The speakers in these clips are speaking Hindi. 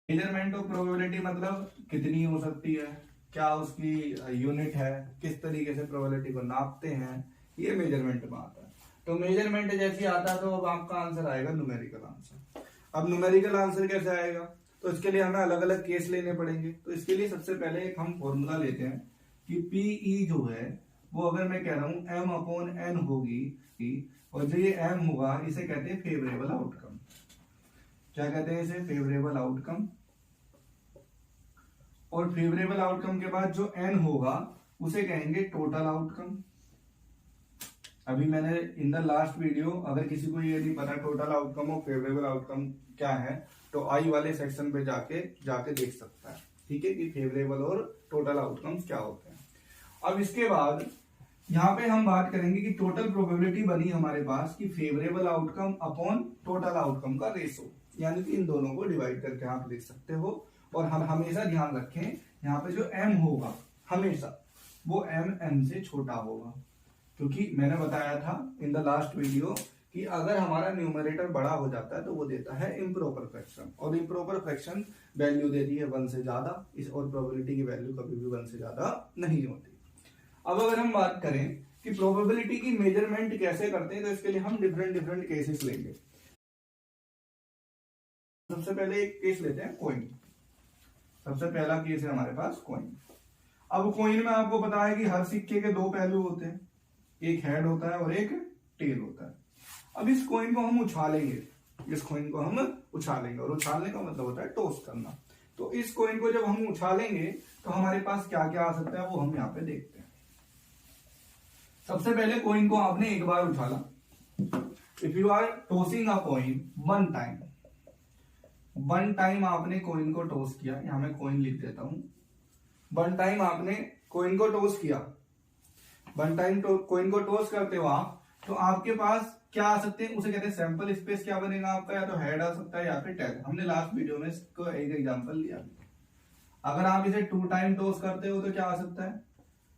मेजरमेंट ऑफ प्रोबेबिलिटी मतलब कितनी हो सकती है, क्या उसकी यूनिट है, किस तरीके से प्रोबेबिलिटी को नापते हैं, ये मेजरमेंट में आता है। तो मेजरमेंट जैसे आता है तो अब आपका आंसर आएगा न्यूमेरिकल आंसर। अब न्यूमेरिकल आंसर कैसे आएगा, तो इसके लिए हमें अलग अलग केस लेने पड़ेंगे। तो इसके लिए सबसे पहले एक हम फॉर्मूला लेते हैं कि पीई जो है वो अगर मैं कह रहा हूं एम अपॉन एन होगी, और जो ये एम होगा इसे कहते हैं फेवरेबल आउटकम। क्या कहते हैं इसे? Favourable outcome. और फेवरेबल आउटकम के बाद जो एन होगा उसे कहेंगे टोटल आउटकम। अभी मैंने इन द लास्ट वीडियो, अगर किसी को ये नहीं पता टोटल आउटकम और फेवरेबल आउटकम क्या है, तो आई वाले सेक्शन पे जाके देख सकता है, ठीक है, कि फेवरेबल और टोटल आउटकम्स क्या होते हैं। अब इसके बाद यहाँ पे हम बात करेंगे कि टोटल प्रोबेबिलिटी बनी हमारे पास कि favourable outcome upon total outcome का रेशो, यानी कि इन दोनों को डिवाइड करके आप लिख सकते हो। और हम हमेशा ध्यान रखें यहाँ पे जो एम होगा हमेशा वो एम से छोटा होगा, क्योंकि मैंने बताया था इन द लास्ट वीडियो कि अगर हमारा न्यूमरेटर बड़ा हो जाता है तो वो देता है इम्प्रॉपर फ्रैक्शन, और इम्प्रॉपर फ्रैक्शन वैल्यू देती है 1 से ज्यादा, इस और प्रोबेबिलिटी की वैल्यू कभी भी 1 से ज्यादा नहीं होती। अब अगर हम बात करें कि प्रोबेबिलिटी की मेजरमेंट कैसे करते हैं, तो इसके लिए हम डिफरेंट केसेस लेंगे। सबसे पहले एक केस लेते हैं कॉइन। सबसे पहला केस है हमारे पास कॉइन। अब कॉइन में आपको पता है कि हर सिक्के के दो पहलू होते हैं, एक हेड होता है और एक टेल होता है। अब इस कॉइन को हम उछालेंगे, और उछालने का मतलब होता है टॉस करना। तो इस कॉइन को जब हम उछालेंगे तो हमारे पास क्या क्या आ सकता है वो हम यहाँ पे देखते हैं। सबसे पहले कॉइन को आपने एक बार उछाला। If you are tossing a coin one time आपने कॉइन को टॉस किया, यहां मैं कॉइन लिख देता हूं। वन टाइम आपने कॉइन को टॉस किया, वन टाइम कॉइन को टॉस करते हो आप, तो आपके पास क्या आ सकते हैं, उसे कहते हैं सैंपल स्पेस। क्या बनेगा आपका? या तो हेड आ सकता है या फिर टेल। हमने लास्ट वीडियो में इसको एक एग्जांपल लिया। अगर आप इसे 2 टाइम टॉस करते हो तो क्या आ सकता है?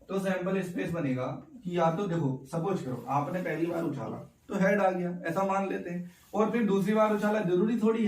तो सैंपल स्पेस बनेगा कि या तो देखो, सपोज करो आपने पहली बार उछाला तो हेड आ गया, ऐसा मान लेते हैं, और फिर दूसरी बार उछाला, जरूरी थोड़ी है